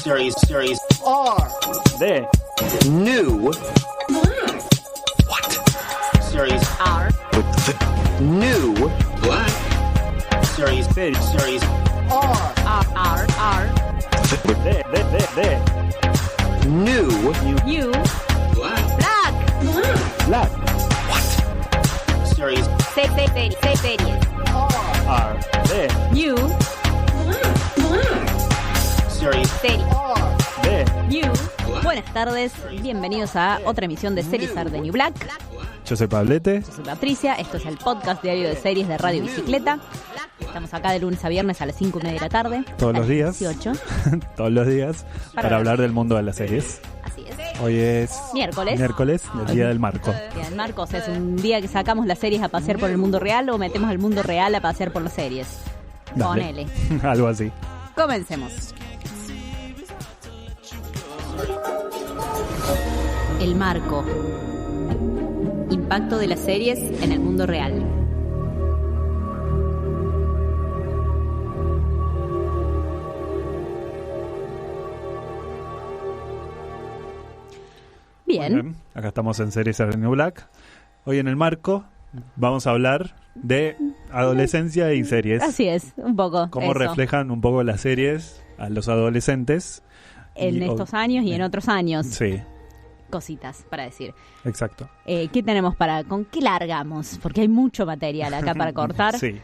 Series R. D. New. What? Series R. New. Black. Series Series R. D. New. U. Black. Black. Series Series. R. D. U. Series Series. D. U. Buenas tardes, bienvenidos a otra emisión de Series R de New Black. Yo soy Pablete. Yo soy Patricia, esto es el podcast diario de series de Radio Bicicleta. Estamos acá de lunes a viernes a las 5:30 de la tarde. Todos los a las días. 18. Todos los días. Para Para hablar del mundo de las series. Así es. Hoy es Miércoles. el día del marco. Día del marco, o sea, es un día que sacamos las series a pasear por el mundo real o metemos el mundo real a pasear por las series. Dale. Ponele. Algo así. Comencemos. El marco. Impacto de las series en el mundo real. Bien. Muy bien. Acá estamos en Series R New Black. Hoy en el marco vamos a hablar de adolescencia y series. Así es, un poco. Cómo eso. reflejan un poco las series a los adolescentes. En Y- estos años y en otros años. Sí, Cositas para decir. exacto. ¿Qué tenemos con qué largamos? Porque hay mucho material acá para cortar. Sí.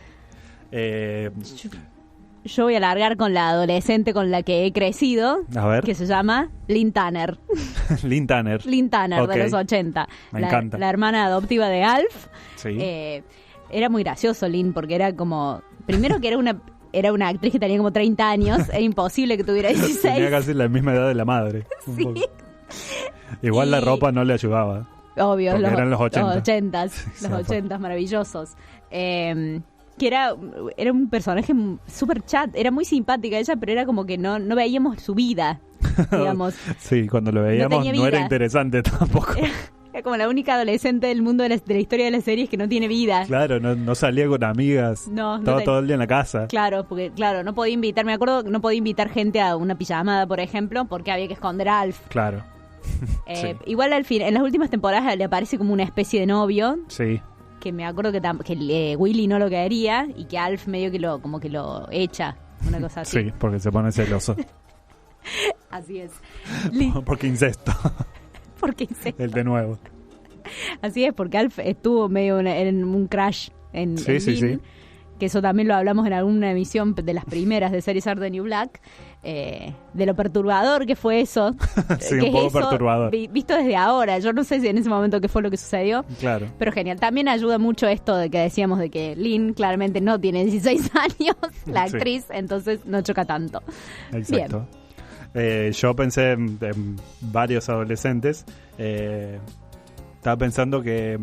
Yo voy a largar con la adolescente con la que he crecido, A ver, que se llama Lynn Tanner. Lynn Tanner. Lynn Tanner, Ok. de los 80. Me encanta. La hermana adoptiva de Alf. Sí. Era muy gracioso Lynn, porque era como... Primero que era una actriz que tenía como 30 años. Era imposible que tuviera 16. Tenía casi la misma edad de la madre. un Sí. poco. Igual la Y- ropa no le ayudaba. Obvio, Porque eran los 80. Los 80s, Sí, los 80s maravillosos. Que era un personaje súper chat, era muy simpática ella, pero era como que no veíamos su vida, digamos. Sí, cuando lo veíamos tenía no era vida. interesante tampoco. Era como la única adolescente del mundo de la historia de las series que no tiene vida. Claro, no salía con amigas. No Estaba ten- todo el día en la casa. Claro, porque no podía invitar, me acuerdo que no podía invitar gente a una pijamada, por ejemplo, porque había que esconder a Alf. Claro. Sí. Igual al fin, en las últimas temporadas le aparece como una especie de novio, Sí. que me acuerdo que Willy no lo quería y que Alf medio que lo echa, una cosa así. Sí, porque se pone celoso. Así es. Porque incesto. Porque El de nuevo. así es, porque Alf estuvo medio en un crash en Sí, sí, Lynn, sí. que eso también lo hablamos en alguna emisión de las primeras de Series R de New Black, de lo perturbador que fue eso. Sí, que un poco es eso, perturbador. Visto desde ahora, yo no sé si en ese momento qué fue lo que sucedió, Claro. pero genial. También ayuda mucho esto de que decíamos de que Lynn claramente no tiene 16 años, la Sí. actriz, entonces no choca tanto. Exacto. Yo pensé en varios adolescentes. Estaba pensando que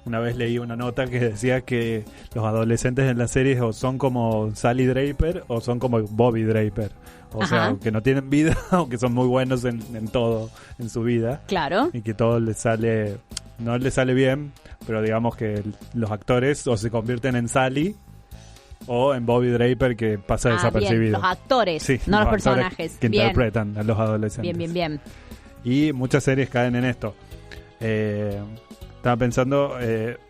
una vez leí una nota que decía que los adolescentes en las series o son como Sally Draper o son como Bobby Draper. O sea, Ajá. que no tienen vida o que son muy buenos en todo en su vida. Claro. Y que todo no les sale bien, pero digamos que los actores o se convierten en Sally o en Bobby Draper, que pasa Bien, desapercibido. los actores, Sí, no los actores personajes. que Bien. interpretan a los adolescentes. Bien. Y muchas series caen en esto. Estaba pensando,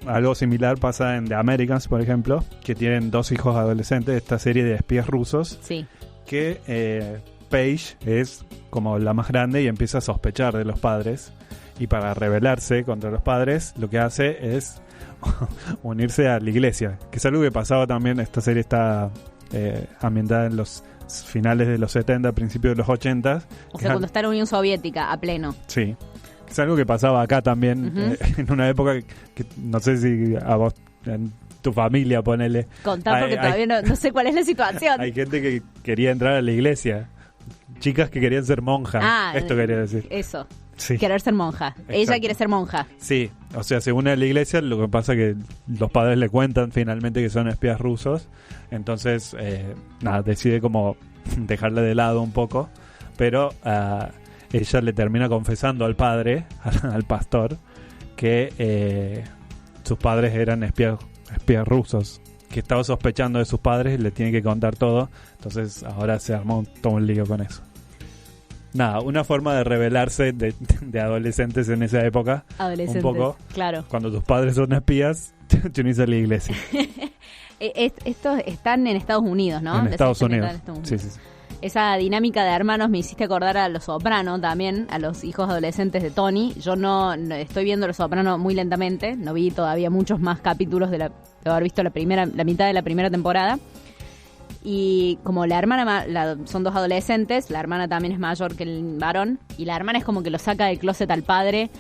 algo similar pasa en The Americans, por ejemplo, que tienen 2 hijos adolescentes, esta serie de espías rusos, Sí. que Paige es como la más grande y empieza a sospechar de los padres. Y para rebelarse contra los padres, lo que hace es unirse a la iglesia, que es algo que pasaba también. Esta serie está ambientada en los finales de los 70, principios de los 80. O sea, cuando está en la Unión Soviética, a pleno. Sí, es algo que pasaba acá también, Ujú. en una época que no sé si a vos, en tu familia, ponele. Contá porque Hay- todavía no sé cuál es la situación. Hay gente que quería entrar a la iglesia, chicas que querían ser monjas, esto quería decir. Eso, Sí. querer ser monja. Ella Exacto. quiere ser monja. Sí, o sea, se une a la iglesia, lo que pasa que los padres le cuentan finalmente que son espías rusos, entonces, decide como dejarla de lado un poco, pero ella le termina confesando al padre, al pastor, que sus padres eran espías rusos, que estaba sospechando de sus padres, le tiene que contar todo. Entonces ahora se armó todo un lío con eso. Nada, una forma de rebelarse de adolescentes en esa época. Adolescentes, un poco. claro. Cuando tus padres son espías, te unís a la iglesia. Estos están en Estados Unidos, ¿no? En Estados Están Unidos. en Estados Sí, Unidos. sí, sí. Esa dinámica de hermanos me hiciste acordar a Los Soprano también, a los hijos adolescentes de Tony. Yo no estoy viendo Los Soprano muy lentamente, no vi todavía muchos más capítulos de haber visto la mitad de la primera temporada. Y como la hermana, son dos adolescentes, la hermana también es mayor que el varón, y la hermana es como que lo saca del closet al padre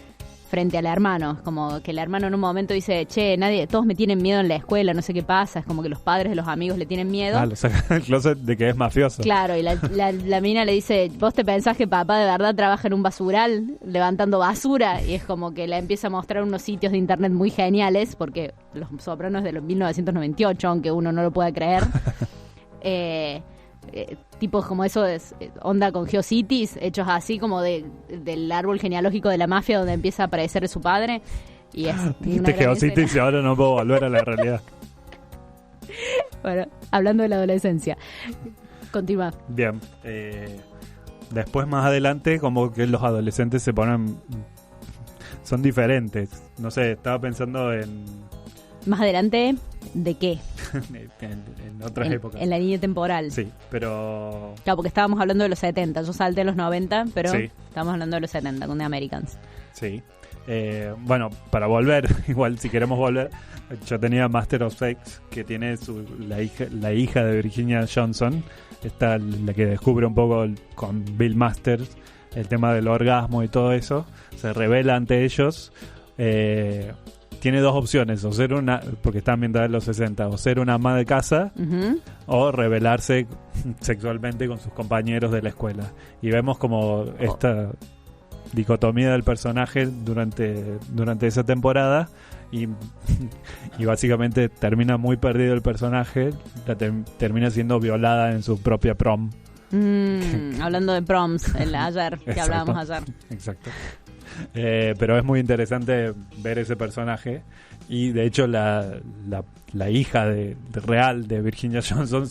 frente al hermano. Es como que el hermano en un momento dice, che, todos me tienen miedo en la escuela, no sé qué pasa. Es como que los padres de los amigos le tienen miedo. Lo saca del closet de que es mafioso. Claro, y la mina le dice, ¿vos te pensás que papá de verdad trabaja en un basural levantando basura? Y es como que le empieza a mostrar unos sitios de internet muy geniales, porque Los Sopranos es de 1998, aunque uno no lo pueda creer. Tipos como eso, onda con GeoCities, hechos así como del árbol genealógico de la mafia donde empieza a aparecer su padre. Y es Dijiste GeoCities y ahora no puedo volver a la realidad. Bueno, hablando de la adolescencia. Continúa. Bien. Después, más adelante, como que los adolescentes se ponen... Son diferentes. No sé, estaba pensando en... Más adelante, ¿de qué? en otras épocas. En la línea temporal. Sí, pero... Claro, porque estábamos hablando de los 70. Yo salté a los 90, pero Sí. estábamos hablando de los 70 con The Americans. Sí. Bueno, para volver, igual si queremos volver, yo tenía Master of Sex, que tiene la hija de Virginia Johnson, esta la que descubre un poco con Bill Masters el tema del orgasmo y todo eso, se revela ante ellos. Tiene dos opciones, o ser porque está ambientada en los 60, o ser una ama de casa, Ujú. o rebelarse sexualmente con sus compañeros de la escuela. Y vemos como esta dicotomía del personaje durante esa temporada, y básicamente termina muy perdido el personaje, termina siendo violada en su propia prom. Hablando de proms, ayer, que Exacto. hablábamos ayer. Exacto. Pero es muy interesante ver ese personaje, y de hecho la hija real de Virginia Johnson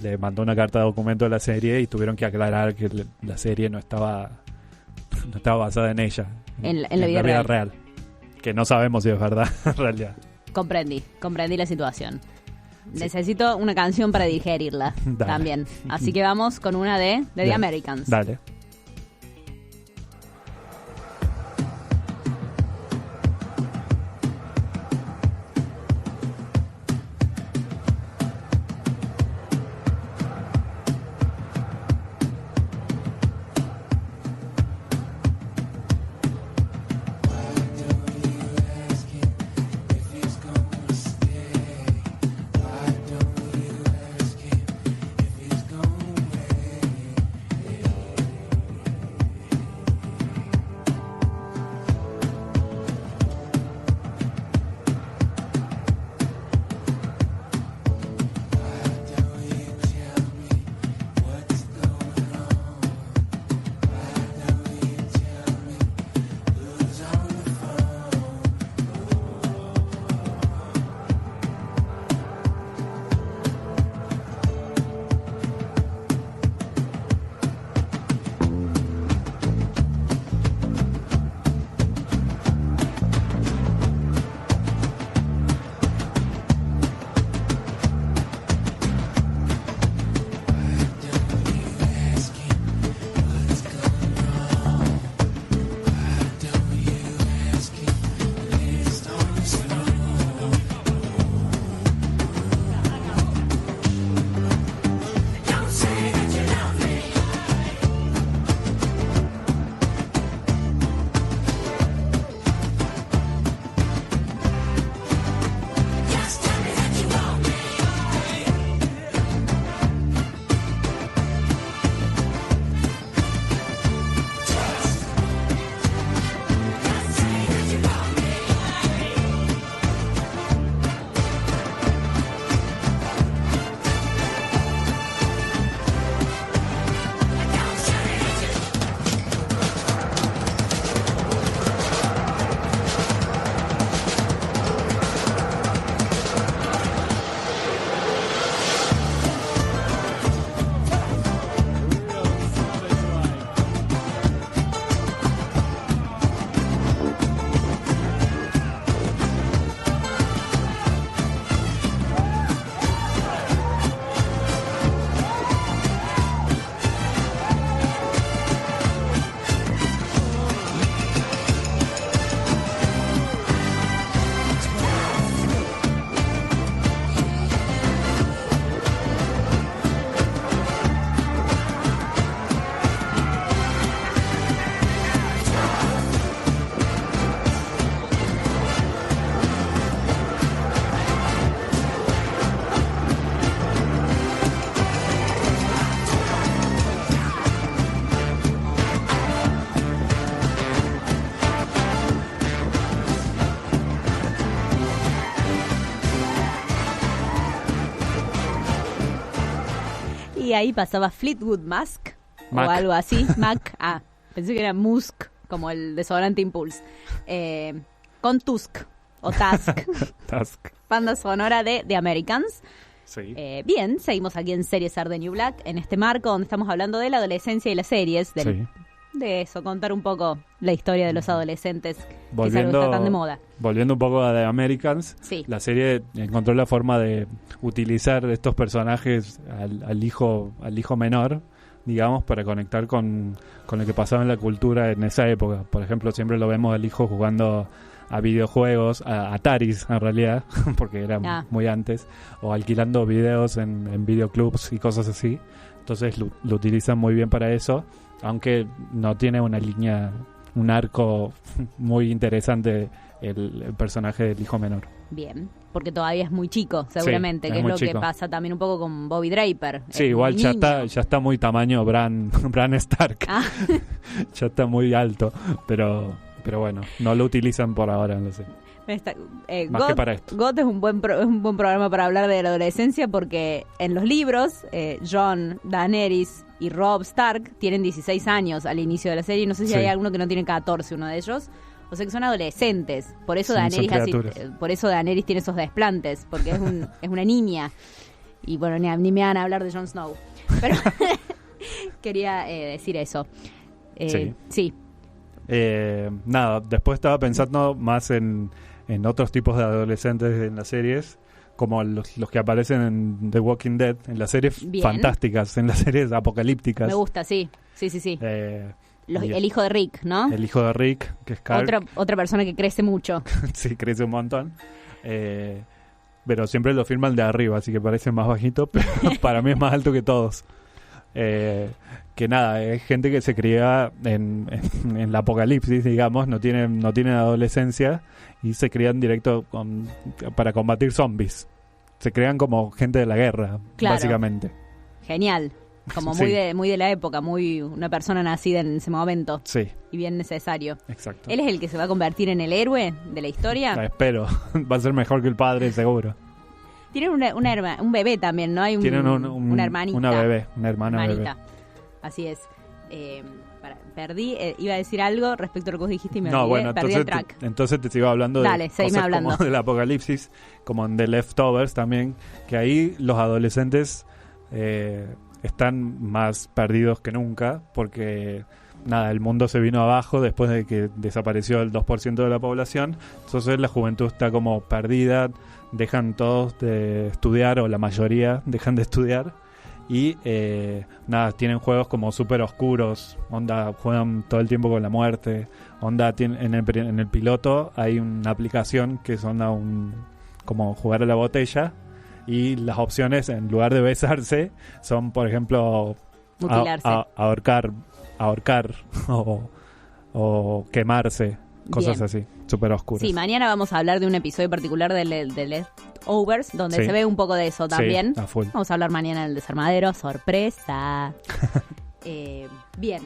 le mandó una carta de documento a la serie, y tuvieron que aclarar que la serie no estaba basada en ella, En la vida real, que no sabemos si es verdad en realidad. Comprendí la situación. Sí. Necesito una canción para digerirla. Dale. También. Así que vamos con una de The Americans. Dale. ahí pasaba Fleetwood Mac Mac. o algo así. Mac, pensé que era Musk, como el desodorante Impulse. Con Tusk o Tusk, Task. banda sonora de The Americans. Sí. Bien, seguimos aquí en Series Are the New Black, en este marco donde estamos hablando de la adolescencia y las series, Sí. de eso, contar un poco la historia de los adolescentes, que es algo que está tan de moda. Volviendo un poco a The Americans, Sí. la serie encontró la forma de utilizar estos personajes al hijo menor, digamos, para conectar con lo que pasaba en la cultura en esa época. Por ejemplo, siempre lo vemos al hijo jugando a videojuegos, a Ataris en realidad, porque era muy antes, o alquilando videos en videoclubs y cosas así. Entonces lo utilizan muy bien para eso, aunque no tiene una línea, un arco muy interesante el personaje del hijo menor. Bien, porque todavía es muy chico, seguramente, Sí, que es muy lo que chico. pasa también un poco con Bobby Draper. Sí, Es igual muy ya niño. está muy tamaño Bran Stark. Ah, Ya está muy alto, pero bueno, no lo utilizan por ahora, no sé. Más que para esto. GOT es un buen programa para hablar de la adolescencia porque en los libros Jon, Daenerys y Robb Stark tienen 16 años al inicio de la serie. No sé si Sí. hay alguno que no tiene 14, uno de ellos. O sea que son adolescentes. Por eso Son Daenerys por eso Daenerys tiene esos desplantes, porque es una niña. Y bueno, ni me van a hablar de Jon Snow. Pero quería decir eso. Sí. Nada, después estaba pensando más en otros tipos de adolescentes en las series, como los que aparecen en The Walking Dead, en las series Bien. fantásticas, en las series apocalípticas. Me gusta, sí. Sí. Y El hijo de Rick, ¿no? el hijo de Rick, que es Carl, Otra persona que crece mucho. sí, crece un montón. Pero siempre lo filman de arriba, así que parece más bajito, pero para mí es más alto que todos. Que nada, es gente que se cría en la apocalipsis, digamos, no tienen adolescencia y se crían directo para combatir zombies. Se crean como gente de la guerra, Claro. básicamente. Genial. Como Sí. muy de la época, muy una persona nacida en ese momento Sí, y bien necesario. exacto. ¿Él es el que se va a convertir en el héroe de la historia? Espero, va a ser mejor que el padre, seguro. Tienen un bebé también, ¿no? Hay Tienen una hermanita. una hermana bebé. Hermanita. Así es. Perdí, iba a decir algo respecto a lo que vos dijiste y me No, olvidé, bueno, perdí el track. entonces te sigo hablando Dale, de seguime cosas hablando. como del apocalipsis, como en The Leftovers también, que ahí los adolescentes están más perdidos que nunca, porque nada, el mundo se vino abajo después de que desapareció el 2% de la población, entonces la juventud está como perdida, dejan todos de estudiar, o la mayoría dejan de estudiar, y nada, tienen juegos como súper oscuros, onda, juegan todo el tiempo con la muerte, onda, en el piloto hay una aplicación que es onda como jugar a la botella, y las opciones en lugar de besarse son, por ejemplo, Mutilarse. ahorcar o quemarse, cosas Bien. así, súper oscuras. Sí, mañana vamos a hablar de un episodio particular de Leftovers, donde Sí. se ve un poco de eso también. Sí, a full. Vamos a hablar mañana del desarmadero, sorpresa. Bien.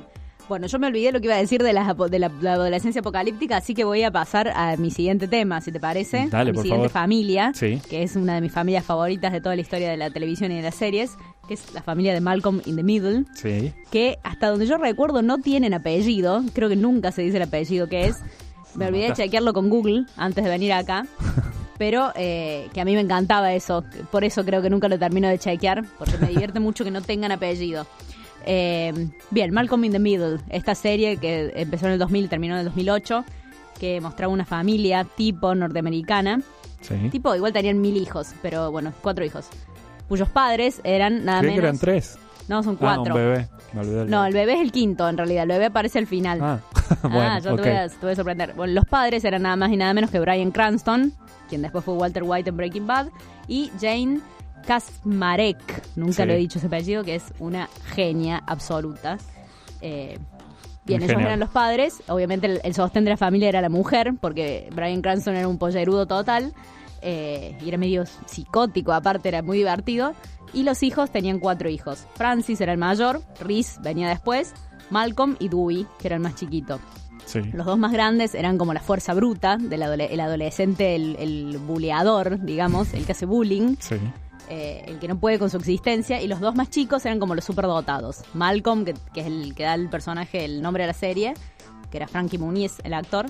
Bueno, yo me olvidé lo que iba a decir de la adolescencia apocalíptica, así que voy a pasar a mi siguiente tema, si te parece. Dale, a mi por siguiente favor. familia, Sí. que es una de mis familias favoritas de toda la historia de la televisión y de las series, que es la familia de Malcolm in the Middle, Sí. que hasta donde yo recuerdo no tienen apellido, creo que nunca se dice el apellido que es. Me olvidé de mataste. chequearlo con Google antes de venir acá, pero que a mí me encantaba eso, por eso creo que nunca lo termino de chequear, porque me divierte mucho que no tengan apellido. Bien, Malcolm in the Middle, esta serie que empezó en el 2000 y terminó en el 2008, que mostraba una familia tipo norteamericana, Sí. tipo igual tenían 1000 hijos, pero bueno, 4 hijos, cuyos padres eran nada Creo que menos... eran 3. No, son Ah, 4. un bebé. Me olvidé No, el bebé es el quinto en realidad, el bebé aparece al final. Ah, bueno, Yo ok. te voy a sorprender. Bueno, los padres eran nada más y nada menos que Bryan Cranston, quien después fue Walter White en Breaking Bad, y Jane Kasmarek, nunca Sí. lo he dicho ese apellido, que es una genia absoluta. Bien, Muy esos genial. eran los padres. Obviamente el sostén de la familia era la mujer, porque Bryan Cranston era un pollerudo total, y era medio psicótico, aparte era muy divertido. Y los hijos tenían 4 hijos. Francis era el mayor, Reese venía después, Malcolm y Dewey, que era el más chiquito. Sí. Los dos más grandes eran como la fuerza bruta del el adolescente, el buleador, digamos, el que hace bullying. Sí. el que no puede con su existencia, y los dos más chicos eran como los superdotados. Malcolm, que es el que da el personaje, el nombre a la serie, que era Frankie Muniz, el actor,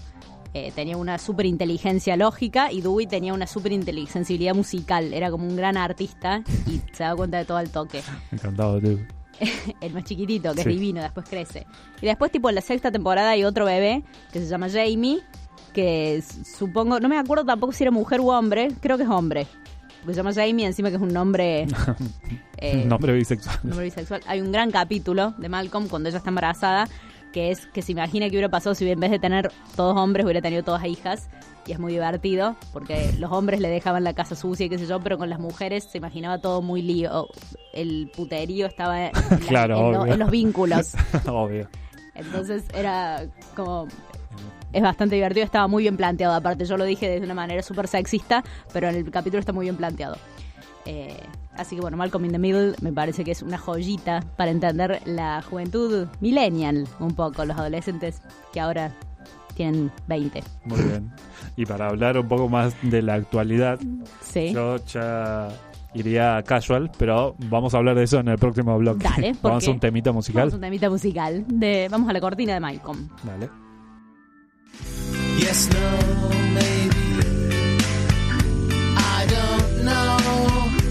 tenía una superinteligencia lógica, y Dewey tenía una superinteligenciabilidad musical. Era como un gran artista y se daba cuenta de todo al toque. Encantado, Dewey. El más chiquitito, que Sí. es divino, después crece. Y después, tipo, en la 6ª temporada hay otro bebé que se llama Jamie, que supongo, no me acuerdo tampoco si era mujer u hombre, creo que es hombre. Porque se llama Jamie, encima que es un nombre... Nombre bisexual. nombre bisexual. Hay un gran capítulo de Malcolm cuando ella está embarazada, que es que se imagina que hubiera pasado si en vez de tener todos hombres hubiera tenido todas hijas. Y es muy divertido porque los hombres le dejaban la casa sucia y qué sé yo, pero con las mujeres se imaginaba todo muy lío. El puterío estaba Claro, obvio. en los vínculos. Obvio. Entonces era como... Es bastante divertido, estaba muy bien planteado. Aparte, yo lo dije de una manera súper sexista, pero en el capítulo está muy bien planteado. Así que bueno, Malcolm in the Middle me parece que es una joyita para entender la juventud millennial, un poco, los adolescentes que ahora tienen 20. Muy bien. Y para hablar un poco más de la actualidad, Sí. yo ya iría a casual, pero vamos a hablar de eso en el próximo blog. Dale, ¿por Vamos qué? a un temita musical. Vamos a un temita musical. Vamos a la cortina de Malcolm. Dale. Yes, no, maybe. I don't know.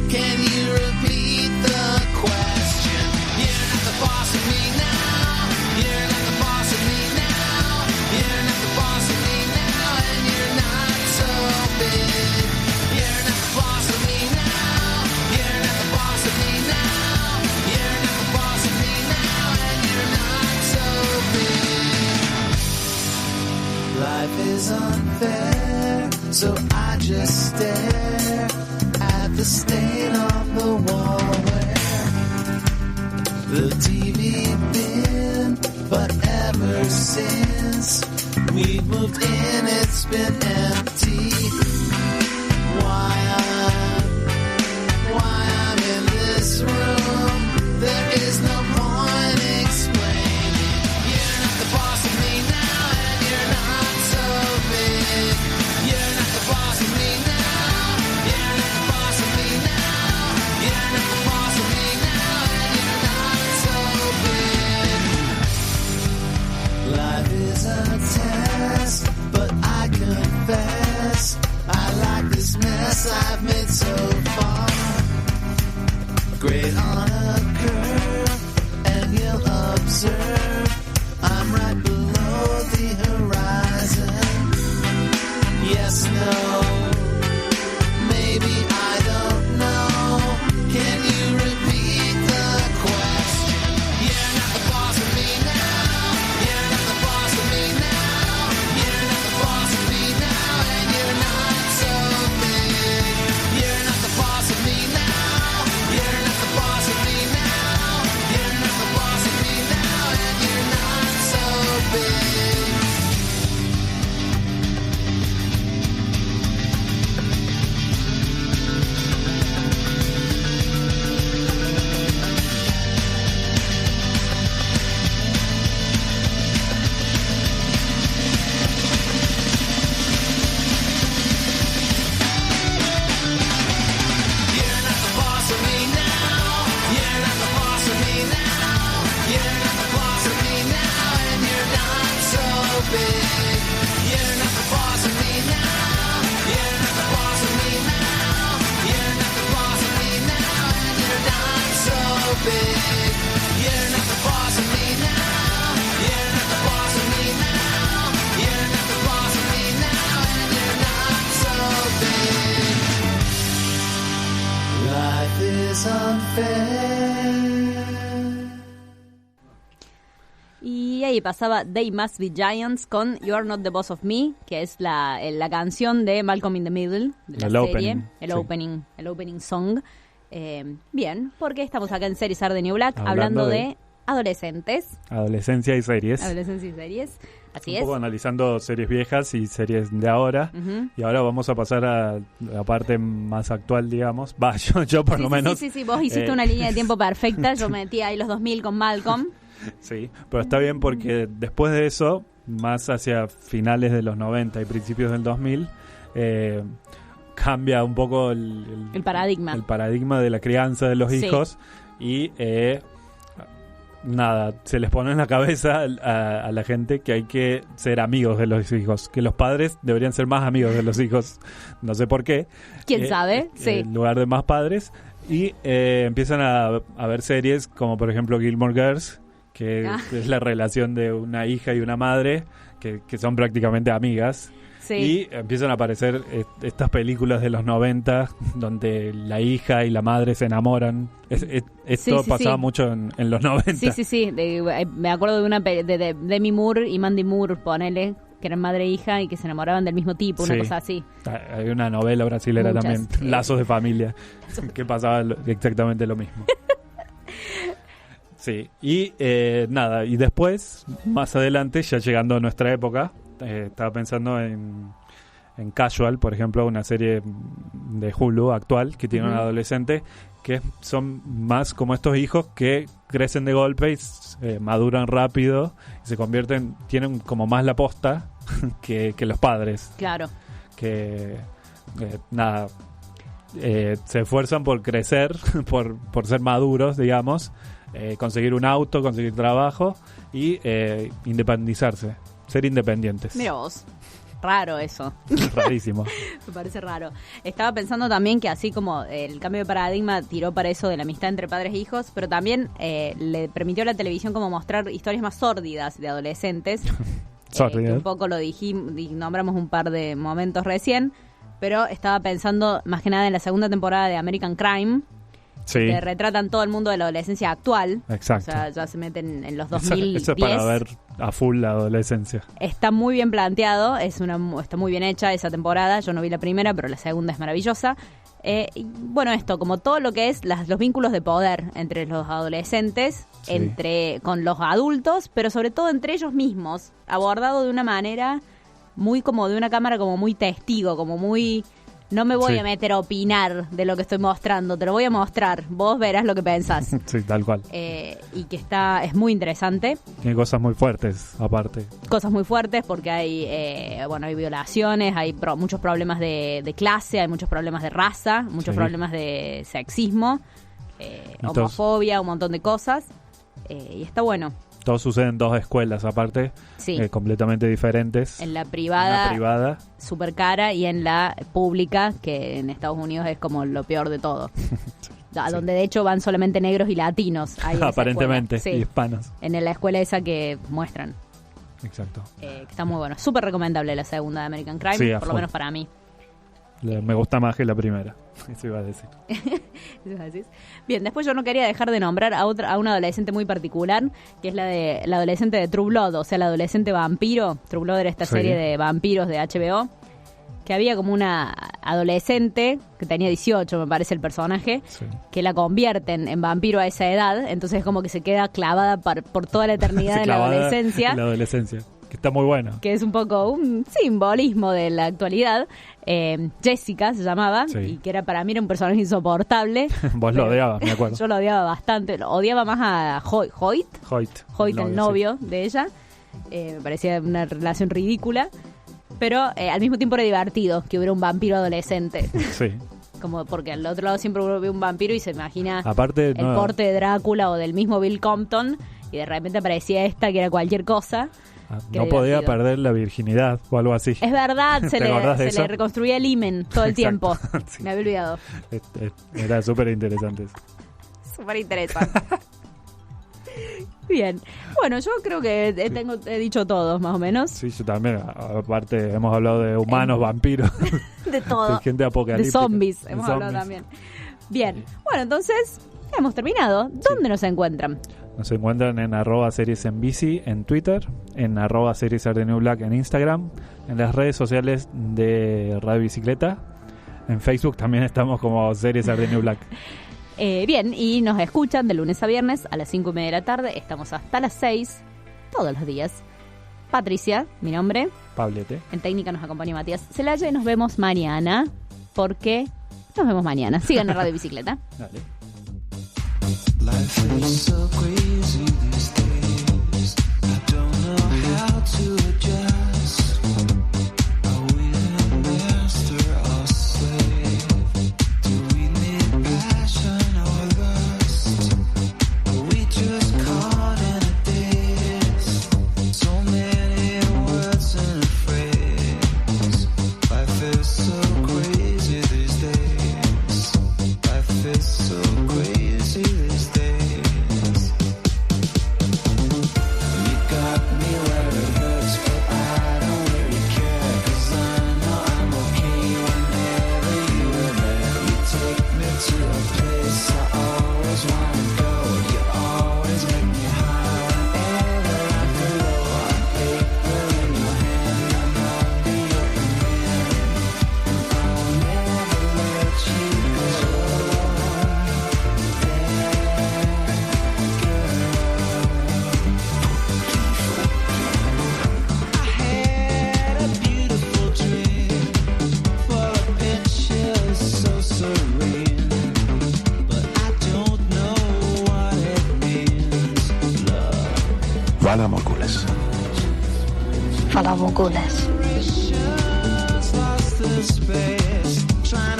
Can you repeat the question? You're not the boss of me now. You're not the boss of me now. You're not the boss of me now, and you're not so big. You're not the boss of me now. You're not the boss of me now. You're not the boss of me now, and you're not so big. Life is unfair, so I just stare at the stain on the wall where the TV been. But ever since we've moved in, it's been empty. Why I'm in this room, there is no point explaining. You're not the boss of me now, and you're not so big. You're not the boss of me now. You're not the boss of me now. You're not the boss of me now, and you're not so big. Life is a test, but I confess I like this mess I've made so far. Great on a curve, and you'll observe I'm right below the horizon. Yes, no, maybe I don't know. Can you repeat the question? You're not the boss of me now. You're not the boss of me now. You're not the boss of me now, and you're not so big. You're not the boss of me now. You're not the boss of me now. You're not the boss of me now, and you're not so big. You're not the boss of me now. You're not the boss of me now. You're not the boss of me now, and you're not so big. You're not the boss of me now. You're not the boss of me now. You're not the boss of me now, and you're not so big. You're not the boss of me now. You're not the boss of me now. You're not the boss of me now, and you're not so big. Life is unfair. Y ahí pasaba They Must Be Giants con You Are Not the Boss of Me, que es la canción de Malcolm in the Middle, de la El serie, opening, sí. el opening song. Bien, porque estamos acá en Series Are the New Black Hablando hablando de de adolescentes, Adolescencia y series. adolescencia y series. Así Un es. poco analizando series viejas y series de ahora. Ujú. Y ahora vamos a pasar a la parte más actual, digamos. Va, yo por Sí, lo sí, menos. sí, vos hiciste eh, una línea de tiempo perfecta. Yo metí ahí los 2000 con Malcolm. Sí, pero está bien porque después de eso, más hacia finales de los 90 y principios del 2000, cambia un poco El paradigma. el paradigma de la crianza de los Sí. hijos y nada, se les pone en la cabeza a la gente que hay que ser amigos de los hijos, que los padres deberían ser más amigos de los hijos, no sé por qué. ¿Quién sabe? Sí. En lugar de más padres. Y empiezan a ver series como por ejemplo Gilmore Girls, que es la relación de una hija y una madre que son prácticamente amigas. Sí. Y empiezan a aparecer estas películas de los 90 donde la hija y la madre se enamoran. Esto Sí, pasaba sí. mucho en los 90. Sí. Me acuerdo de una de Demi Moore y Mandy Moore, ponele, que eran madre e hija y que se enamoraban del mismo tipo, una Sí. cosa así. Hay una novela brasilera Muchas, también, sí. Lazos de Familia, que pasaba exactamente lo mismo. Sí, y nada, y después, más adelante, ya llegando a nuestra época, estaba pensando en Casual, por ejemplo, una serie de Hulu actual que tiene un adolescente que son más como estos hijos que crecen de golpe y maduran rápido y se convierten, tienen como más la posta que los padres, Claro. que nada, se esfuerzan por crecer, por ser maduros, digamos, conseguir un auto, conseguir trabajo y independizarse, ser independientes. Mira vos. Raro eso. Rarísimo. Me parece raro. Estaba pensando también que así como el cambio de paradigma tiró para eso de la amistad entre padres e hijos, pero también le permitió a la televisión como mostrar historias más sórdidas de adolescentes. Que un poco lo nombramos un par de momentos recién, pero estaba pensando más que nada en la segunda temporada de American Crime, Sí, que retratan todo el mundo de la adolescencia actual. exacto. O sea, ya se meten en los Eso 2010. es para ver a full la adolescencia. Está muy bien planteado, está muy bien hecha esa temporada. Yo no vi la primera, pero la segunda es maravillosa. Y bueno, esto, como todo lo que es los vínculos de poder entre los adolescentes, Sí. con los adultos, pero sobre todo entre ellos mismos, abordado de una manera muy como de una cámara como muy testigo, como muy... No me voy Sí. a meter a opinar de lo que estoy mostrando, te lo voy a mostrar, vos verás lo que pensás. Sí, tal cual. Y que es muy interesante. Tiene cosas muy fuertes, aparte. Cosas muy fuertes porque hay hay violaciones, hay muchos problemas de clase, hay muchos problemas de raza, muchos Sí. problemas de sexismo, Y homofobia, un montón de cosas. Y está bueno. Todo sucede en dos escuelas, aparte, Sí. completamente diferentes. En la Una privada, privada. super cara, y en la pública, que en Estados Unidos es como lo peor de todo. Donde de hecho van solamente negros y latinos. Ahí en esa Aparentemente, escuela. y Sí, hispanos. en la escuela esa que muestran. Exacto. Que está muy bueno. Súper recomendable la segunda de American Crime, Sí, a por lo full. menos para mí. Me gusta más que la primera. Eso iba a decir. ¿Eso decís? Bien, después yo no quería dejar de nombrar a una adolescente muy particular, que es la adolescente de True Blood, o sea, la adolescente vampiro. True Blood era esta Sí. serie de vampiros de HBO, que había como una adolescente, que tenía 18, me parece el personaje, Sí. que la convierten en vampiro a esa edad, entonces como que se queda clavada por toda la eternidad Se en la clavada adolescencia. en la adolescencia. Que está muy bueno. Que es un poco un simbolismo de la actualidad. Jessica se llamaba, Sí. y que era para mí un personaje insoportable. Vos lo Pero odiabas, me acuerdo. Yo lo odiaba bastante. Lo odiaba más a Hoyt, Hoyt, el novio de ella. Me parecía una relación ridícula. Pero al mismo tiempo era divertido que hubiera un vampiro adolescente. Sí. Como porque al otro lado siempre uno ve un vampiro y se imagina Aparte, el no, porte de Drácula o del mismo Bill Compton. Y de repente aparecía esta que era cualquier cosa. Qué no podía divertido. perder la virginidad o algo así. Es verdad, ¿Te acordás de se eso? le reconstruía el himen todo el tiempo. Sí. Me había olvidado. Era súper interesante. Súper interesante. Bien. Bueno, yo creo que he dicho todo, más o menos. Sí, yo también. Aparte, hemos hablado de humanos, vampiros, De todo. de gente De apocalíptica. zombies, De hemos hablado zombies. también. Bien. Bueno, entonces, hemos terminado. ¿Dónde nos encuentran? Nos encuentran en @series en bici en Twitter, en @series are the new black en Instagram, en las redes sociales de Radio Bicicleta. En Facebook también estamos como Series are the new black. Bien, y nos escuchan de lunes a viernes a las 5:30 de la tarde. Estamos hasta las 6, todos los días. Patricia, mi nombre. Pablete. En técnica nos acompaña Matías Celaya y nos vemos mañana. Porque nos vemos mañana. Sigan en Radio Bicicleta. Dale. Life is so crazy these days. I don't know how to adjust. Are we a master or slave? Vala Mogules. Fala Mogules. Lost the space, trying